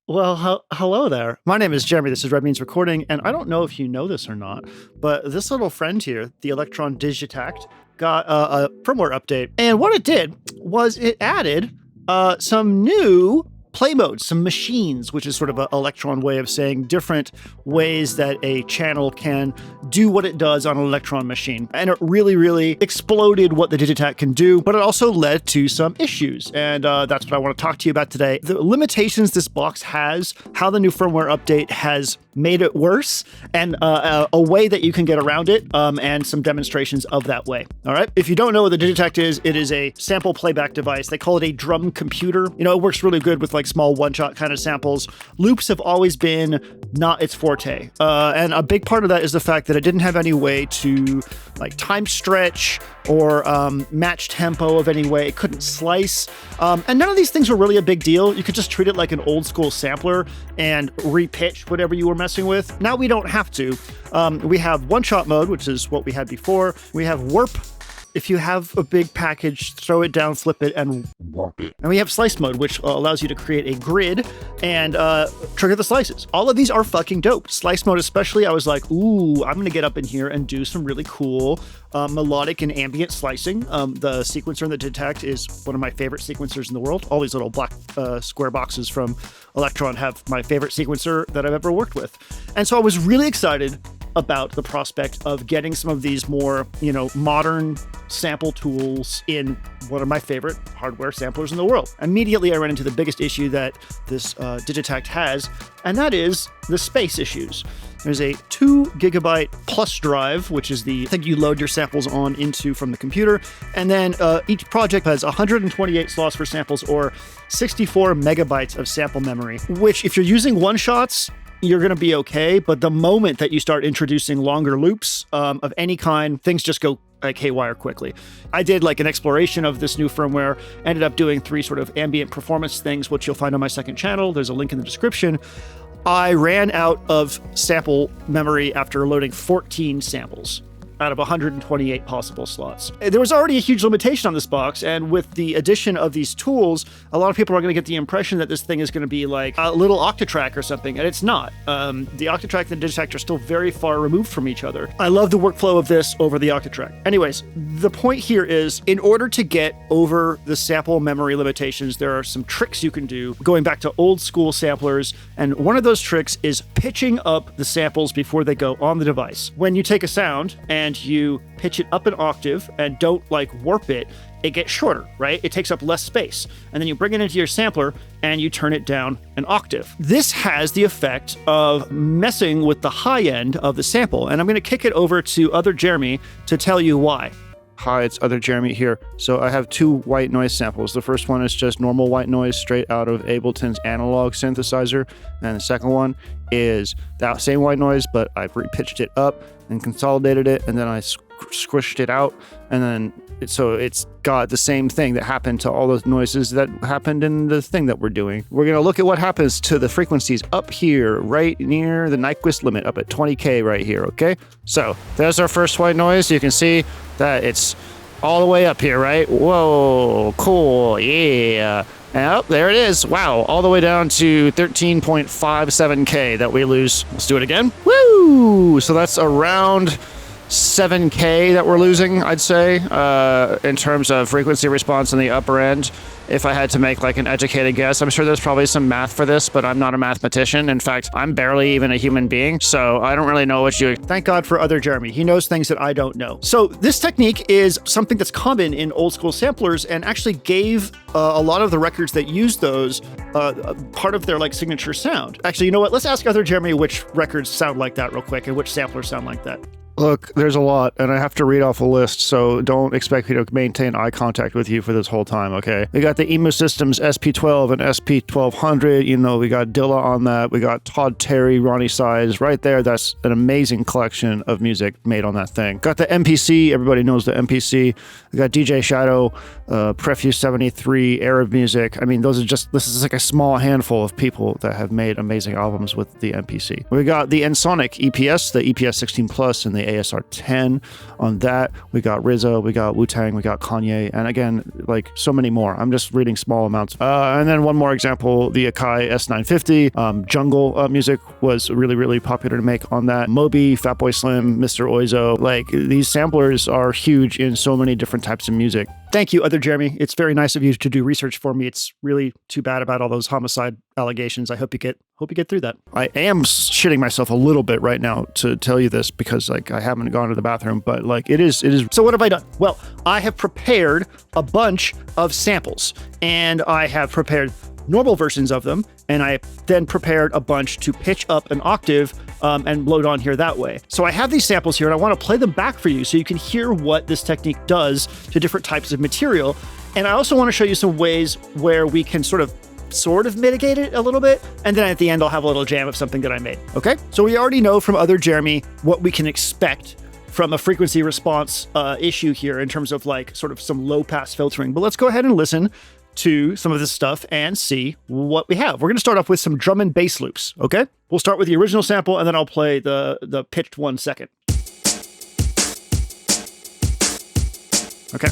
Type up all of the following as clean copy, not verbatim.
Well, hello there. My name is Jeremy. This is Red Means Recording, and I don't know if you know this or not, but this little friend here, the Elektron Digitakt, got a firmware update. And what it did was it added some new play modes, some machines, which is sort of an Elektron way of saying different ways that a channel can do what it does on an Elektron machine. And it really exploded what the Digitakt can do, but it also led to some issues. And that's what I want to talk to you about today. The limitations this box has, how the new firmware update has made it worse, and a way that you can get around it, and some demonstrations of that way. All right. If you don't know what the Digitakt is, it is a sample playback device. They call it a drum computer. You know, it works really good with like small one-shot kind of samples. Loops have always been not its forte. And a big part of that is the fact that it didn't have any way to like time stretch or match tempo of any way. It couldn't slice. And none of these things were really a big deal. You could just treat it like an old school sampler and repitch whatever you were messing with. Now we don't have to. We have one-shot mode, which is what we had before. We have warp. If you have a big package, throw it down, flip it, and warp it. And we have slice mode, which allows you to create a grid and trigger the slices. All of these are fucking dope. Slice mode especially, I was like, ooh, I'm going to get up in here and do some really cool melodic and ambient slicing. The sequencer in the Digitakt is one of my favorite sequencers in the world. All these little black square boxes from Elektron have my favorite sequencer that I've ever worked with. And so I was really excited about the prospect of getting some of these more, modern sample tools in one of my favorite hardware samplers in the world. Immediately, I ran into the biggest issue that this Digitakt has, and that is the space issues. There's a 2 gigabyte plus drive, which is the thing you load your samples on into from the computer. And then each project has 128 slots for samples or 64 megabytes of sample memory, which if you're using one-shots, you're going to be okay. But the moment that you start introducing longer loops of any kind, things just go like haywire quickly. I did like an exploration of this new firmware, ended up doing 3 sort of ambient performance things, which you'll find on my second channel. There's a link in the description. I ran out of sample memory after loading 14 samples out of 128 possible slots. There was already a huge limitation on this box, and with the addition of these tools, a lot of people are going to get the impression that this thing is going to be like a little Octatrack or something, and it's not. The Octatrack and the Digitakt are still very far removed from each other. I love the workflow of this over the Octatrack. Anyways, the point here is, in order to get over the sample memory limitations, there are some tricks you can do, going back to old school samplers, and one of those tricks is pitching up the samples before they go on the device. When you take a sound and you pitch it up an octave and don't like warp it, it gets shorter, right? It takes up less space. And then you bring it into your sampler and you turn it down an octave. This has the effect of messing with the high end of the sample. And I'm going to kick it over to Other Jeremy to tell you why. Hi, it's Other Jeremy here. So I have 2 white noise samples. The first one is just normal white noise straight out of Ableton's analog synthesizer. And the second one is that same white noise, but I pitched it up and consolidated it, and then I squished it out, and then it's got the same thing that happened to all those noises that happened in the thing that we're doing. We're going to look at what happens to the frequencies up here, right near the Nyquist limit, up at 20K right here, okay? So there's our first white noise. You can see that it's all the way up here, right? Whoa, cool, yeah. And there it is. Wow, all the way down to 13.57K that we lose. Let's do it again. Woo! So that's around 7K that we're losing, I'd say, in terms of frequency response in the upper end. If I had to make like an educated guess, I'm sure there's probably some math for this, but I'm not a mathematician. In fact, I'm barely even a human being, so I don't really know what you... Thank God for Other Jeremy. He knows things that I don't know. So this technique is something that's common in old school samplers and actually gave a lot of the records that use those part of their like signature sound. Actually, you know what? Let's ask Other Jeremy which records sound like that real quick and which samplers sound like that. Look, there's a lot, and I have to read off a list, so don't expect me to maintain eye contact with you for this whole time, okay? We got the Emu Systems SP12 and SP1200, we got Dilla on that, we got Todd Terry, Ronnie Size, right there. That's an amazing collection of music made on that thing. Got the MPC, everybody knows the MPC. We got DJ Shadow, Prefuse 73, Arab music. I mean, this is like a small handful of people that have made amazing albums with the MPC. We got the Ensoniq EPS, the EPS 16 Plus, and the ASR 10 on that. We got RZA, we got Wu-Tang, we got Kanye, and again, like so many more. I'm just reading small amounts. And then one more example, the Akai S950. Jungle music was really, really popular to make on that. Moby, Fatboy Slim, Mr. Oizo. Like, these samplers are huge in so many different types of music. Thank you, Other Jeremy. It's very nice of you to do research for me. It's really too bad about all those homicide allegations. I hope you get through that. I am shitting myself a little bit right now to tell you this because like I haven't gone to the bathroom, but like it is. So what have I done? Well, I have prepared a bunch of samples, and I have prepared normal versions of them, and I then prepared a bunch to pitch up an octave and load on here that way. So I have these samples here, and I want to play them back for you so you can hear what this technique does to different types of material. And I also want to show you some ways where we can sort of mitigate it a little bit. And then at the end, I'll have a little jam of something that I made. Okay. So we already know from Other Jeremy what we can expect from a frequency response issue here in terms of like sort of some low pass filtering. But let's go ahead and listen to some of this stuff and see what we have. We're going to start off with some drum and bass loops. Okay. We'll start with the original sample, and then I'll play the pitched one second. Okay.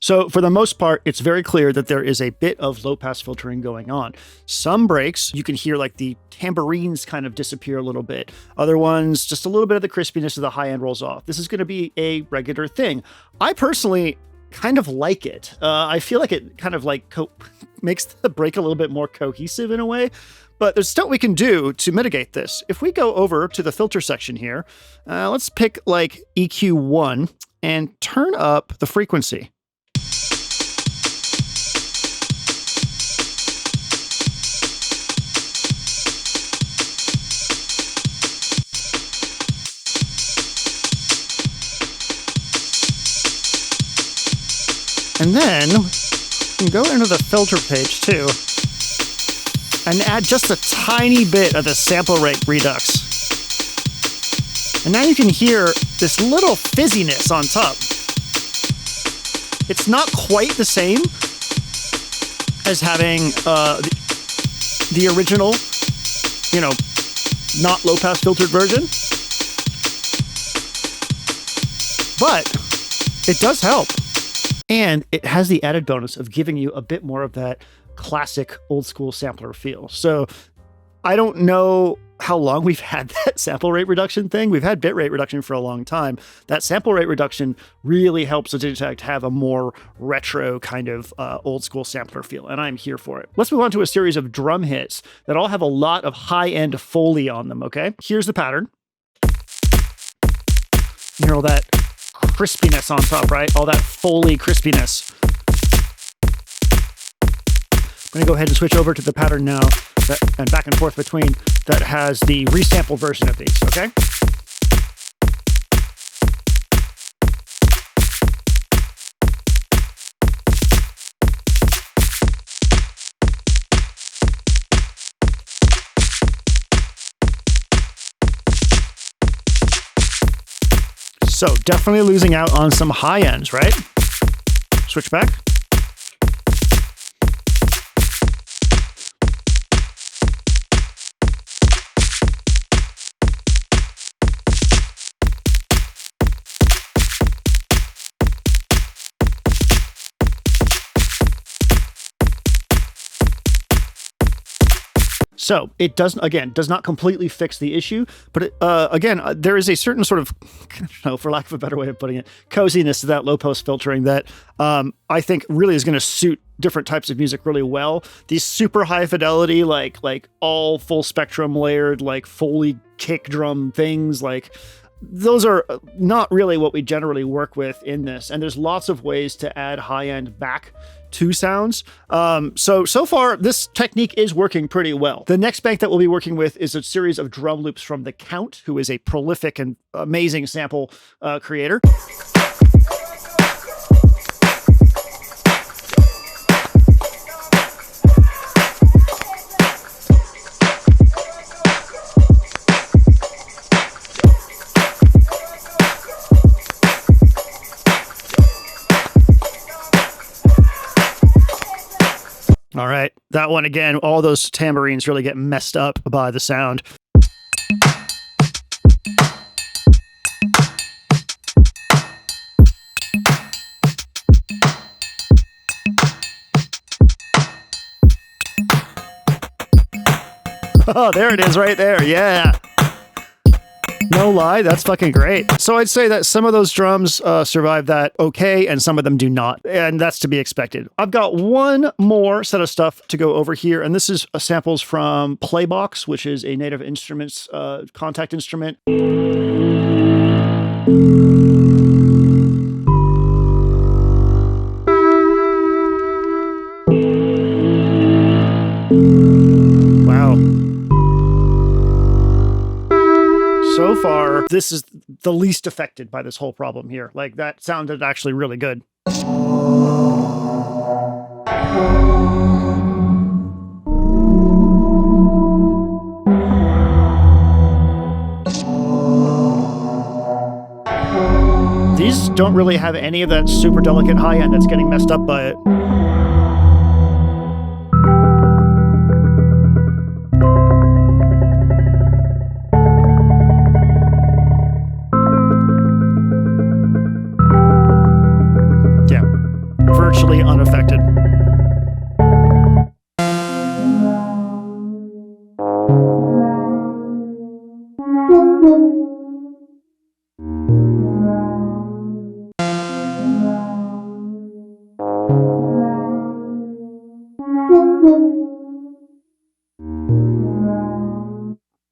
So for the most part, it's very clear that there is a bit of low pass filtering going on. Some breaks, you can hear like the tambourines kind of disappear a little bit. Other ones, just a little bit of the crispiness of the high end rolls off. This is going to be a regular thing. I personally kind of like it. I feel like it kind of like makes the break a little bit more cohesive in a way. But there's stuff we can do to mitigate this. If we go over to the filter section here, let's pick like EQ1 and turn up the frequency. And then you can go into the filter page too and add just a tiny bit of the sample rate redux. And now you can hear this little fizziness on top. It's not quite the same as having the original, not low pass filtered version, but it does help. And it has the added bonus of giving you a bit more of that classic old school sampler feel. So I don't know how long we've had that sample rate reduction thing. We've had bit rate reduction for a long time. That sample rate reduction really helps the Digitakt have a more retro kind of old school sampler feel, and I'm here for it. Let's move on to a series of drum hits that all have a lot of high-end Foley on them, okay? Here's the pattern. You hear all that crispiness on top, right? All that Foley crispiness. I'm going to go ahead and switch over to the pattern now and back and forth between that has the resample version of these, okay? So definitely losing out on some high ends, right? Switch back. So it does not completely fix the issue, but there is a certain sort of, for lack of a better way of putting it, coziness to that low post filtering that I think really is going to suit different types of music really well. These super high fidelity, like all full spectrum layered, like Foley kick drum things, like those are not really what we generally work with in this. And there's lots of ways to add high end back to sounds. So far, this technique is working pretty well. The next bank that we'll be working with is a series of drum loops from The Count, who is a prolific and amazing sample creator. All right, that one again, all those tambourines really get messed up by the sound. Oh, there it is right there, yeah. No lie, that's fucking great. So I'd say that some of those drums survive that okay, and some of them do not, and that's to be expected. I've got one more set of stuff to go over here, and this is samples from Playbox, which is a Native Instruments contact instrument. Wow. So far, this is the least affected by this whole problem here. Like, that sounded actually really good. These don't really have any of that super delicate high end that's getting messed up by it. Virtually unaffected.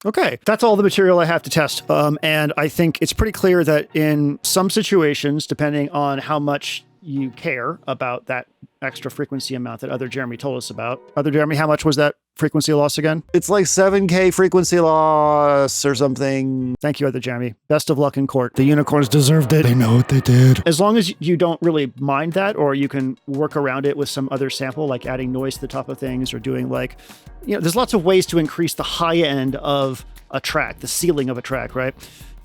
Okay, that's all the material I have to test. And I think it's pretty clear that in some situations, depending on how much you care about that extra frequency amount that Other Jeremy told us about. Other Jeremy, how much was that frequency loss again? It's like 7K frequency loss or something. Thank you, Other Jeremy. Best of luck in court. The unicorns deserved it. They know what they did. As long as you don't really mind that, or you can work around it with some other sample, like adding noise to the top of things, or doing like, there's lots of ways to increase the high end of a track, the ceiling of a track, right?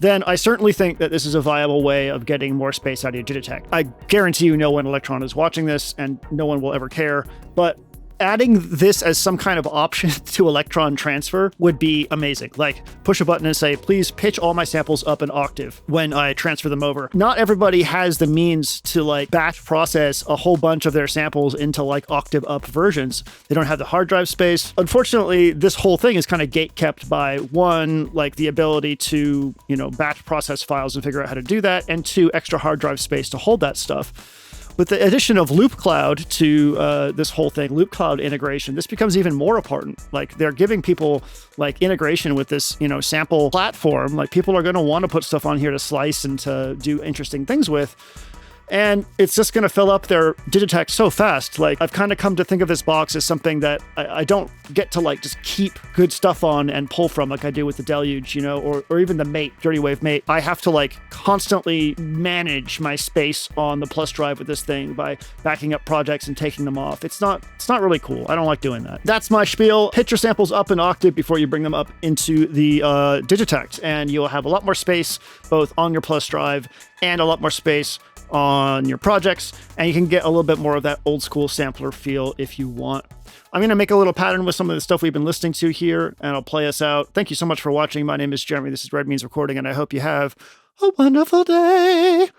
Then I certainly think that this is a viable way of getting more space out of your Digitakt. I guarantee you no one Elektron is watching this, and no one will ever care, but adding this as some kind of option to Elektron transfer would be amazing. Like, push a button and say, please pitch all my samples up an octave when I transfer them over. Not everybody has the means to like batch process a whole bunch of their samples into like octave up versions. They don't have the hard drive space. Unfortunately, this whole thing is kind of gate kept by one, like the ability to, batch process files and figure out how to do that, and two, extra hard drive space to hold that stuff. With the addition of Loop Cloud to this whole thing, Loop Cloud integration, this becomes even more important. Like, they're giving people like integration with this, sample platform. Like, people are going to want to put stuff on here to slice and to do interesting things with. And it's just going to fill up their Digitakt so fast. Like, I've kind of come to think of this box as something that I don't get to like just keep good stuff on and pull from like I do with the Deluge, or even the Mate, Dirty Wave Mate. I have to like constantly manage my space on the plus drive with this thing by backing up projects and taking them off. It's not really cool. I don't like doing that. That's my spiel. Pitch your samples up an octave before you bring them up into the Digitakt, and you'll have a lot more space both on your plus drive and a lot more space on your projects, and you can get a little bit more of that old school sampler feel if you want. I'm going to make a little pattern with some of the stuff we've been listening to here, and I'll play us out. Thank you so much for watching. My name is Jeremy. This is Red Means Recording, and I hope you have a wonderful day.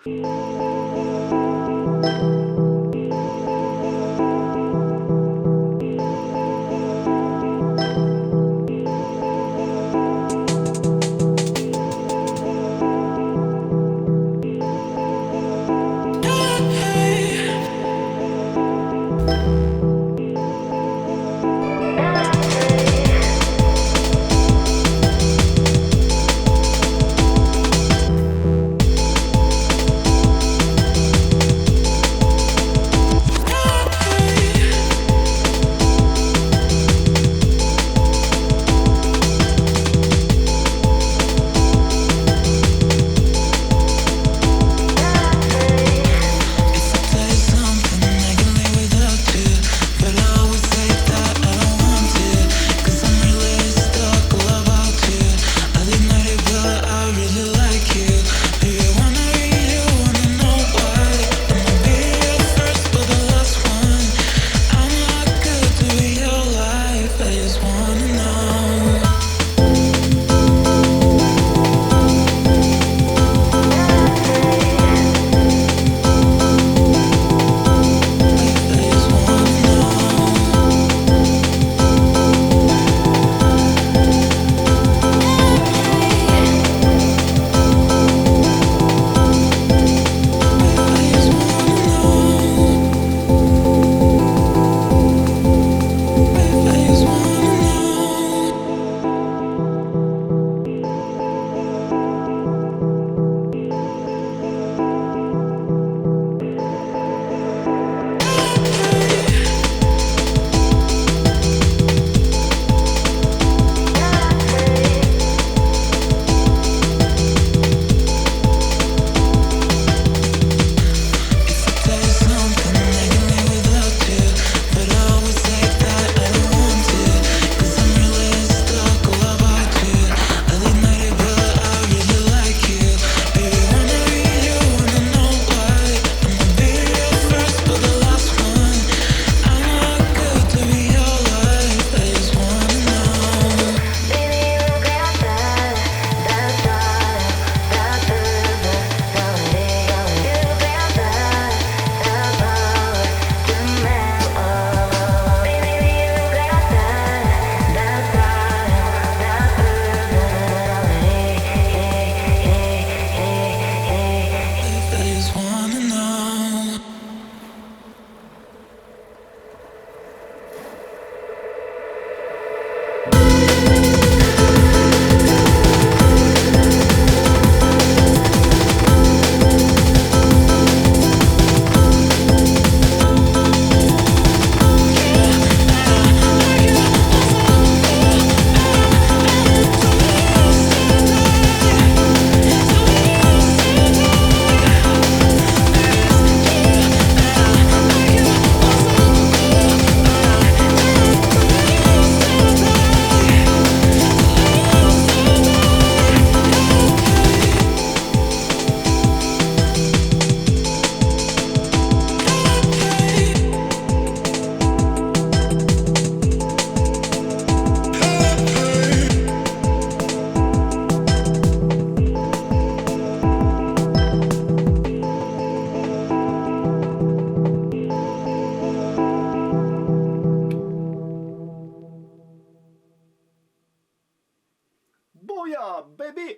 yeah, baby!